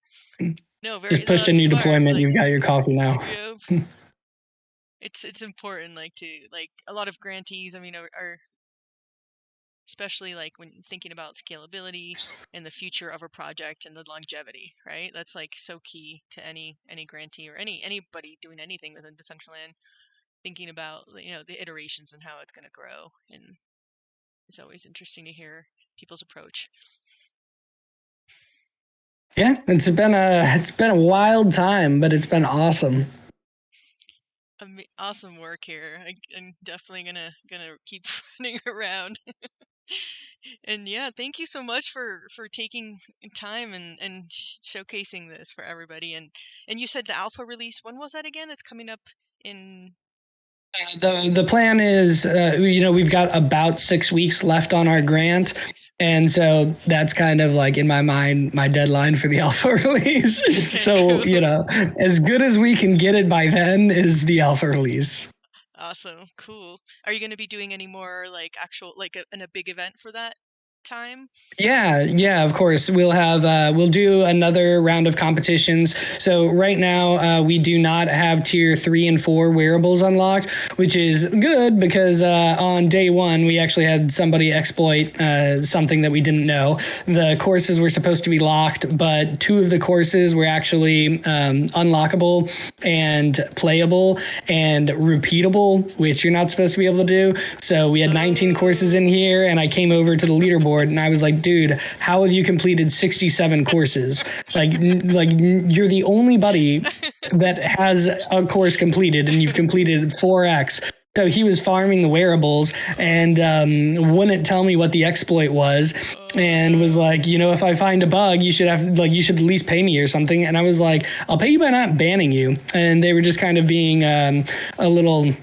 No, Just no, pushed a that's new smart. deployment. Like, You've got your coffee now. it's important, like, to, like, a lot of grantees, I mean, are especially like when thinking about scalability and the future of a project and the longevity, right? That's like so key to any grantee or anybody doing anything within Decentraland, thinking about the iterations and how it's going to grow. And it's always interesting to hear people's approach. Yeah, it's been a wild time, but it's been awesome. Awesome work here. I'm definitely gonna keep running around. And yeah, thank you so much for taking time and showcasing this for everybody. And you said the alpha release, when was that again? It's coming up in The plan is, we've got about 6 weeks left on our grant, and so that's kind of like, in my mind, my deadline for the alpha release. Okay, So cool. as good as we can get it by then is the alpha release. Awesome, cool. Are you going to be doing any more like actual in a big event for that time? Yeah, of course. We'll do another round of competitions. So right now we do not have tier 3 and 4 wearables unlocked, which is good because on day one we actually had somebody exploit something that we didn't know. The courses were supposed to be locked, but 2 of the courses were actually unlockable and playable and repeatable, which you're not supposed to be able to do. So we had 19 courses in here, and I came over to the leaderboard and I was like, dude, how have you completed 67 courses? Like you're the only buddy that has a course completed, and you've completed 4x. So he was farming the wearables and wouldn't tell me what the exploit was, and was like, if I find a bug, you should at least pay me or something. And I was like, I'll pay you by not banning you. And they were just kind of being a little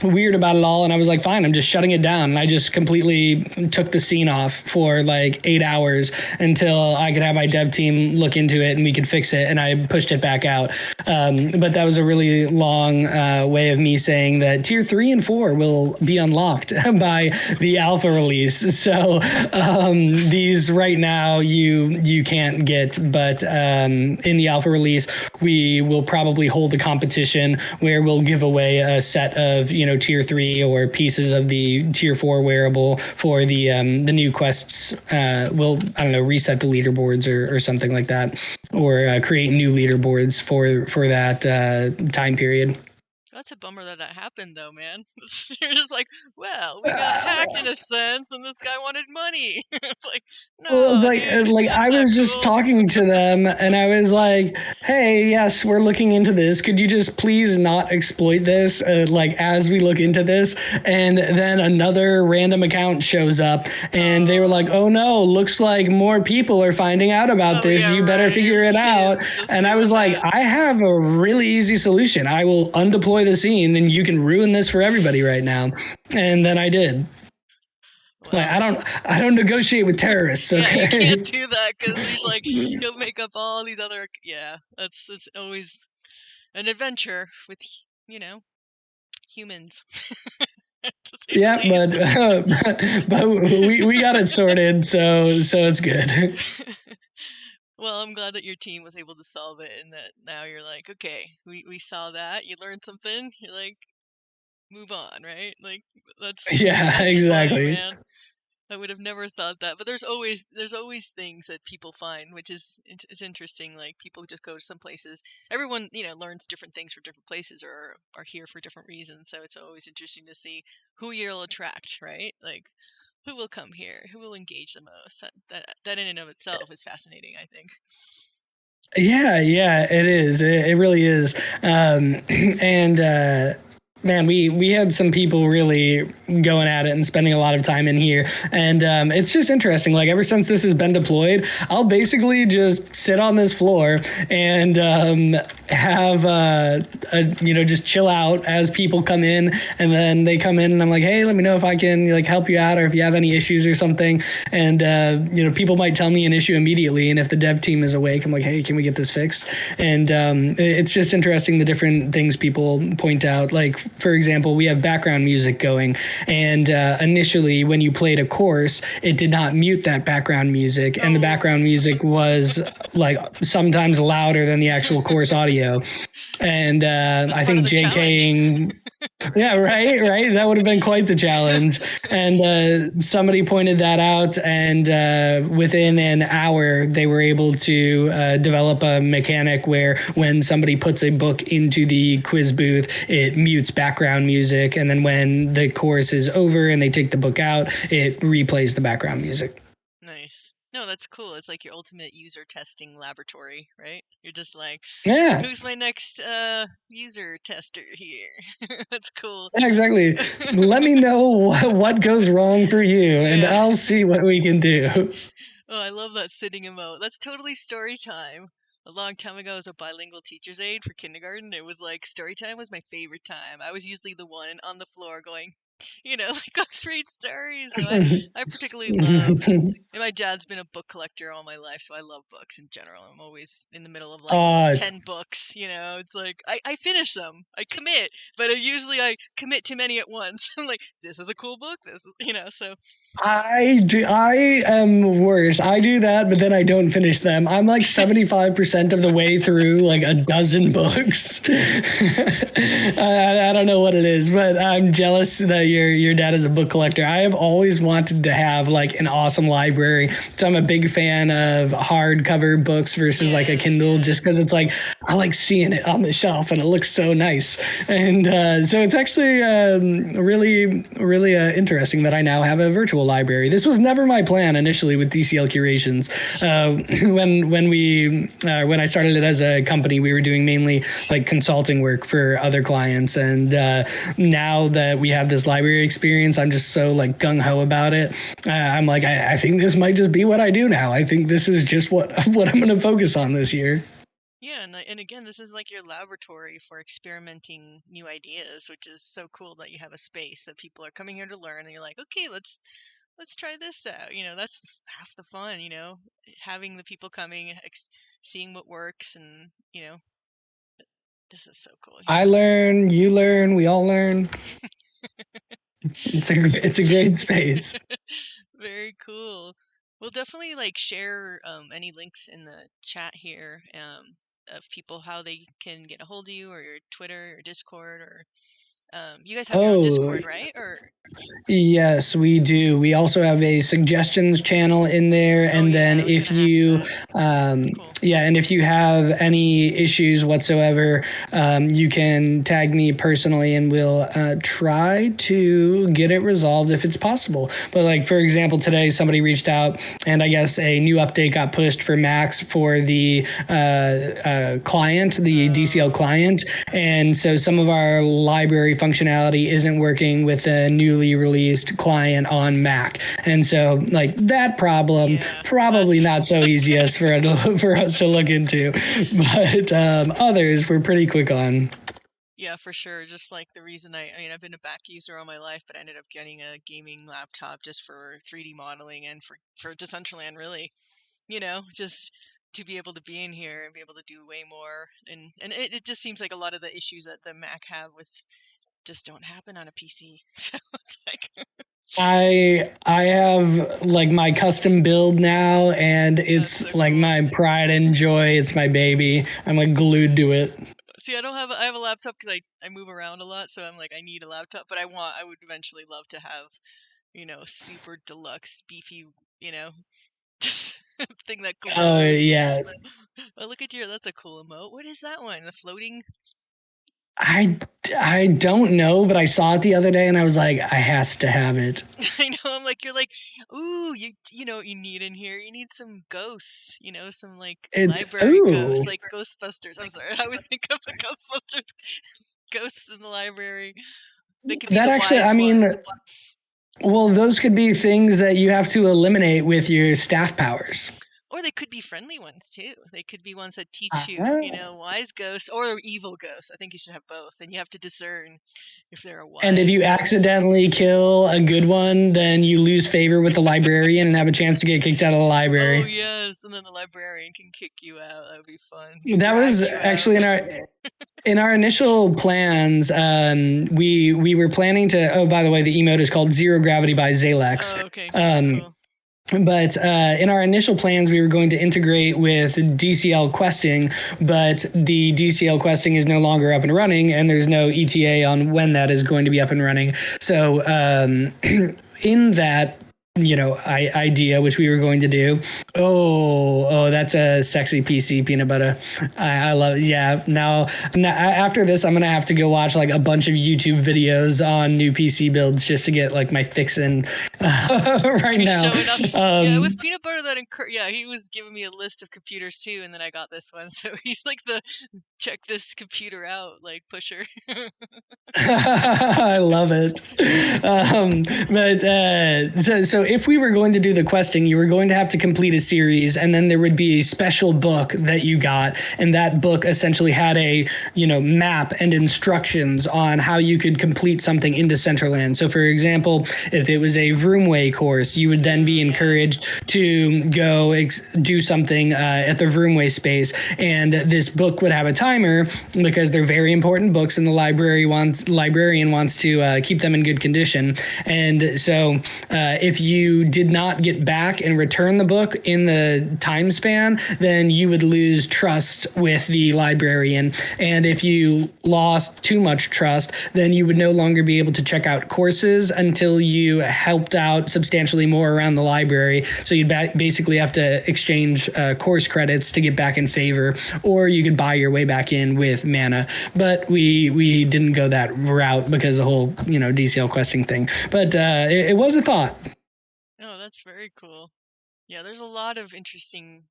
weird about it all, and I was like, fine, I'm just shutting it down. And I just completely took the scene off for like 8 hours until I could have my dev team look into it and we could fix it, and I pushed it back out. But that was a really long way of me saying that tier 3 and 4 will be unlocked by the alpha release. So these right now you can't get, but in the alpha release we will probably hold a competition where we'll give away a set of tier 3 or pieces of the tier 4 wearable for the new quests. We'll, I don't know, reset the leaderboards or something like that, or create new leaderboards for that time period. That's a bummer that happened, though, man. You're just like, well, we got hacked in a sense, and this guy wanted money. It's like, Well, it's no, dude, like that's I not was just cool. talking to them, and I was like, "Hey, yes, we're looking into this. Could you just please not exploit this? As we look into this." And then another random account shows up, and they were like, "Oh no, looks like more people are finding out about Oh this. yeah, You better right. figure it out." Just And I was doing like, that. "I have a really easy solution. I will undeploy the scene, and you can ruin this for everybody right now." And then I did. Like Well, I don't negotiate with terrorists. yeah, you Okay. can't do that because he's like he'll make up all these other. Yeah, it's always an adventure with you know humans, to say the Yeah, but least. but we got it sorted, so it's good. Well, I'm glad that your team was able to solve it, and that now you're like, okay, we saw that, you learned something, you're like, move on, right? Like Yeah, that's funny, exactly. man. I would have never thought that, but there's always things that people find, which is it's interesting. Like people just go to some places. Everyone learns different things for different places, or are here for different reasons. So it's always interesting to see who you'll attract, right? Like who will come here, who will engage the most. That in and of itself is fascinating, I think. Yeah, it is. It really is. And man, we had some people really going at it and spending a lot of time in here, and it's just interesting. Like ever since this has been deployed, I'll basically just sit on this floor and have just chill out as people come in, and then they come in, and I'm like, hey, let me know if I can like help you out, or if you have any issues or something. And people might tell me an issue immediately, and if the dev team is awake, I'm like, hey, can we get this fixed? And it's just interesting the different things people point out. Like for example, we have background music going, and initially when you played a course, it did not mute that background music, and the Oh. background music was like sometimes louder than the actual course audio. And That's I part of think the challenge. JKing. Yeah, right. That would have been quite the challenge. And somebody pointed that out, and within an hour, they were able to develop a mechanic where when somebody puts a book into the quiz booth, it mutes background music, and then when the course is over and they take the book out, it replays the background music. Nice. No, that's cool. It's like your ultimate user testing laboratory, right? You're just like, Yeah. who's my next user tester here? That's cool. Yeah, exactly. Let me know what goes wrong for you, and Yeah. I'll see what we can do. Oh, I love that sitting emote. That's totally story time. A long time ago, I was a bilingual teacher's aide for kindergarten. It was like story time was my favorite time. I was usually the one on the floor going, like let's read stories. So I particularly love. And my dad's been a book collector all my life, so I love books in general. I'm always in the middle of like uh, 10 books. It's like I finish them, I commit, but usually I commit too many at once. I'm like, this is a cool book. This is. So I am worse. I do that, but then I don't finish them. I'm like 75% of the way through like a dozen books. I don't know what it is, but I'm jealous that your dad is a book collector. I have always wanted to have like an awesome library. So I'm a big fan of hardcover books versus like a Kindle, just because it's like I like seeing it on the shelf and it looks so nice. And so it's actually really interesting that I now have a virtual library. This was never my plan initially with DCL Curations. When I started it as a company, we were doing mainly like consulting work for other clients, and now that we have this library experience, I'm just so like gung ho about it. I'm like, I think this might just be what I do now. I think this is just what I'm going to focus on this year. yeah, and again, this is like your laboratory for experimenting new ideas, which is so cool that you have a space that people are coming here to learn, and you're like, okay, let's try this out. That's half the fun. Having the people coming, seeing what works, and this is so cool. I learn, you learn, we all learn. It's a great space. Very cool. We'll definitely like share any links in the chat here of people how they can get a hold of you, or your Twitter or Discord, or you guys have your own Oh, Discord, right? Or yes, we do. We also have a suggestions channel in there, oh and yeah, then I was if gonna ask you, that. Cool. and if you have any issues whatsoever, you can tag me personally, and we'll try to get it resolved if it's possible. But like for example, today somebody reached out, and I guess a new update got pushed for Max for the client, the DCL client, and so some of our library functionality isn't working with a newly released client on Mac. And so like that problem, probably not so easy as for us to look into, but others we're pretty quick on. Yeah, for sure. Just like the reason I mean, I've been a back user all my life, but I ended up getting a gaming laptop just for 3D modeling and for Decentraland, really. Just to be able to be in here and be able to do way more. And it just seems like a lot of the issues that the Mac have with just don't happen on a PC. So it's like, I have like my custom build now, and that's it's so like cool. my pride and joy. It's my baby. I'm like glued to it. See, I have a laptop because I move around a lot, so I'm like I need a laptop, but I would eventually love to have, super deluxe beefy, you know, just thing that Oh glows. yeah, Oh, look at that's a cool emote. What is that one? The floating? I I don't know, but I saw it the other day, and I was like, I has to have it. I know. I'm like, you're like, ooh, you know what you need in here? You need some ghosts, some like It's library ooh, ghosts, like Ghostbusters. I'm sorry, I always think of the Ghostbusters ghosts in the library. They could be that the actually. I wise one. mean, well, those could be things that you have to eliminate with your staff powers. Or they could be friendly ones too. They could be ones that teach you, Uh, wise ghosts or evil ghosts. I think you should have both, and you have to discern if they're a And if wise you ghost. accidentally kill a good one, then you lose favor with the librarian and have a chance to get kicked out of the Oh library. yes, and then the librarian can kick you out. That would be fun. That Drag was you out. actually in our initial plans. We were planning to. Oh, by the way, the emote is called Zero Gravity by Zalex. Oh, okay. Um, Cool. but in our initial plans, we were going to integrate with DCL questing, but the DCL questing is no longer up and running, and there's no ETA on when that is going to be up and running. So in that idea which we were going to do. Oh, that's a sexy PC peanut butter. I love it. Yeah. Now after this, I'm gonna have to go watch like a bunch of YouTube videos on new PC builds just to get like my fix in right He's now. showing up. Yeah, it was peanut butter that yeah, he was giving me a list of computers too, and then I got this one. So he's like the check this computer out like pusher. I love it. So if we were going to do the questing, you were going to have to complete a series, and then there would be a special book that you got, and that book essentially had a map and instructions on how you could complete something into Decentraland. So, for example, if it was a Vroomway course, you would then be Yeah. encouraged to go do something at the Vroomway space, and this book would have a timer because they're very important books, and the librarian wants to keep them in good condition. And so if you did not get back and return the book in the time span, then you would lose trust with the librarian. And if you lost too much trust, then you would no longer be able to check out courses until you helped out substantially more around the library. So you'd basically have to exchange course credits to get back in favor, or you could buy your way back in with mana. But we didn't go that route because the whole DCL questing thing. But it was a thought. Oh, that's very cool. Yeah, there's a lot of interesting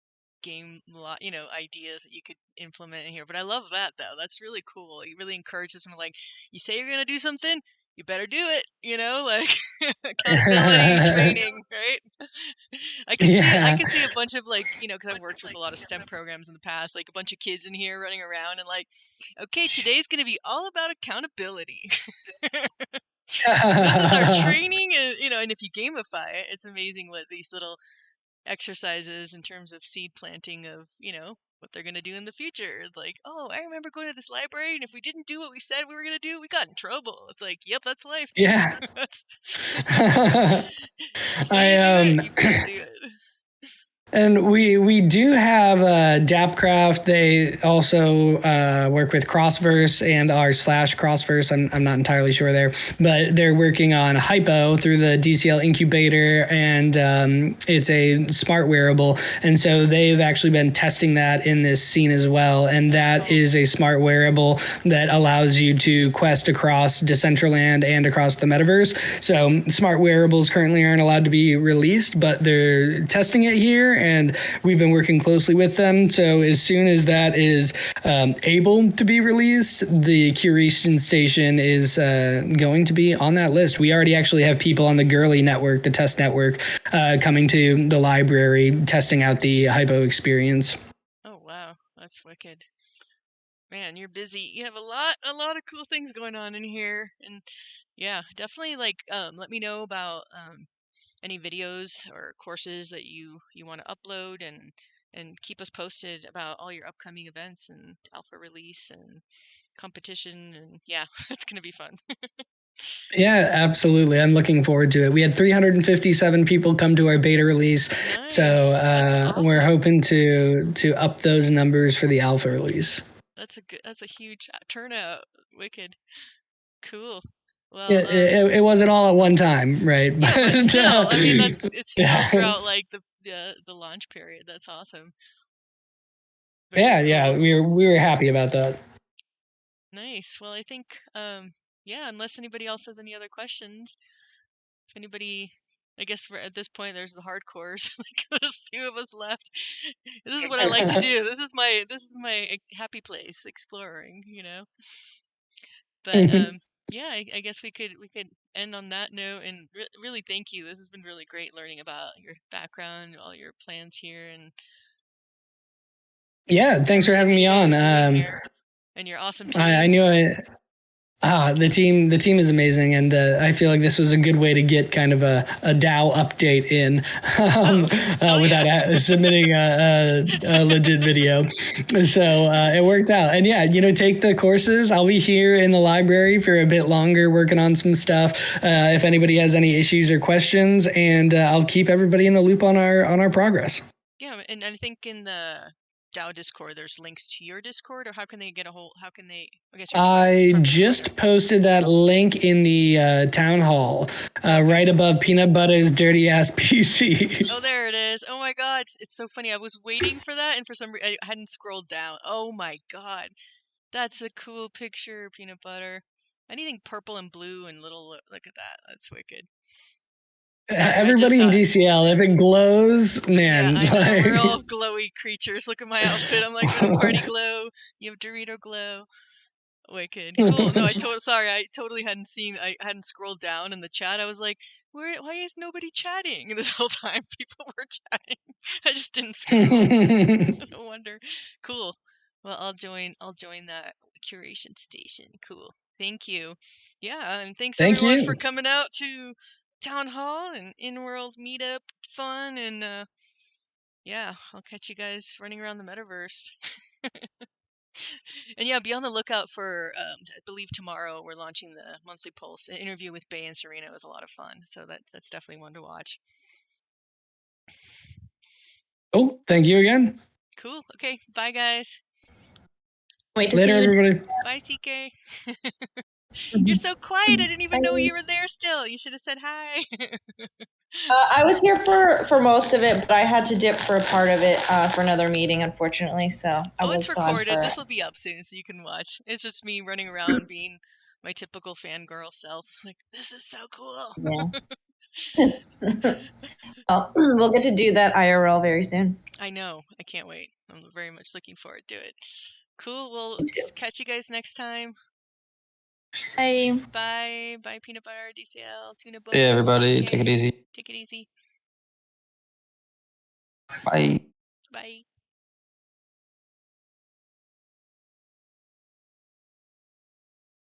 ideas that you could implement in here. But I love that though. That's really cool. It really encourages them like, you say you're gonna do something, you better do it, like accountability training, right? I Yeah. can see a bunch of like, because I've worked with a lot of STEM programs in the past, like a bunch of kids in here running around and like, okay, today's gonna be all about accountability. This is our training, and if you gamify it, it's amazing what these little exercises in terms of seed planting of, what they're going to do in the future. It's like, oh, I remember going to this library, and if we didn't do what we said we were going to do, we got in trouble. It's like, yep, that's life, dude. Yeah. That's you say I you do it, you better do it. And we do have Dapcraft. They also work with Crossverse and our slash Crossverse. I'm not entirely sure there, but they're working on Hypo through the DCL incubator, and it's a smart wearable. And so they've actually been testing that in this scene as well. And that is a smart wearable that allows you to quest across Decentraland and across the metaverse. So smart wearables currently aren't allowed to be released, but they're testing it here, and we've been working closely with them. So as soon as that is able to be released, the curation station is going to be on that list. We already actually have people on the Girly network, the test network, coming to the library, testing out the Hypo experience. Oh wow, that's wicked. Man, you're busy. You have a lot of cool things going on in here, and yeah, definitely like let me know about any videos or courses that you want to upload, and keep us posted about all your upcoming events and alpha release and competition, and yeah, it's gonna be fun. Yeah, absolutely. I'm looking forward to it. We had 357 people come to our beta release, so Nice. That's we're awesome. hoping to up those numbers for the alpha release. That's a huge turnout. Wicked. Cool. Well, It wasn't all at one time, right? yeah, but But still, I mean, it's still yeah, throughout like the launch period. That's awesome. Very yeah, cool. we were happy about that. Nice. Well, I think yeah, unless anybody else has any other questions, if anybody, I guess we're at this point there's the hardcores. Like there's a few of us left. This is what I like to do. This is my happy place, exploring, you know. But yeah, I guess we could end on that note, and really thank you. This has been really great learning about your background, all your plans here, and Yeah, thanks for everything having that me you guys on. are doing here, and your awesome I team. knew the team is amazing, and I feel like this was a good way to get kind of a DAO update in Oh, hell without yeah. submitting a legit video. So it worked out, and yeah, take the courses. I'll be here in the library for a bit longer, working on some stuff. If anybody has any issues or questions, and I'll keep everybody in the loop on our progress. Yeah, and I think in the DAO Discord, there's links to your Discord, or how can they get a hold? How can they? I guess you're I from Discord. just posted that link in the town hall, Okay. right above Peanut Butter's dirty ass PC. Oh, there it is. Oh my God, it's so funny. I was waiting for that, and for some reason I hadn't scrolled down. Oh my God, that's a cool picture, peanut butter. Anything purple and blue and little. Look at that. That's wicked. Sorry, I just Everybody in saw it. DCL, if it glows, Yeah, man, I know. We're like all glowy creatures. Look at my outfit. I'm like little party glow. You have Dorito glow. Wicked. Cool. No, sorry, I totally I hadn't scrolled down in the chat. I was like, why is nobody chatting? This whole time people were chatting. I just didn't scroll. No wonder. Cool. Well, I'll join that curation station. Cool. Thank you. Yeah, and thanks Thank everyone for you. coming out to town hall and in-world meetup fun, and yeah, I'll catch you guys running around the metaverse. And yeah, be on the lookout for I believe tomorrow we're launching the monthly pulse. An interview with Bay and Serena was a lot of fun. So that's definitely one to watch. Oh, thank you again. Cool. Okay. Bye guys. Wait to see Later, you. everybody. Bye CK. You're so quiet. I didn't even know Bye. you were there still. You should have said hi. I was here for most of it, but I had to dip for a part of it for another meeting, unfortunately. So I Oh, was it's gone recorded. for This it. will be up soon so you can watch. It's just me running around being my typical fangirl self. Like, this is so cool. Yeah. Well, we'll get to do that IRL very soon. I know. I can't wait. I'm very much looking forward to it. Cool. Well, Me too. catch you guys next time. Bye. Bye. Bye, peanut butter, DCL, tuna boy, Hey everybody, take it CK. easy. Take it easy. Bye. Bye.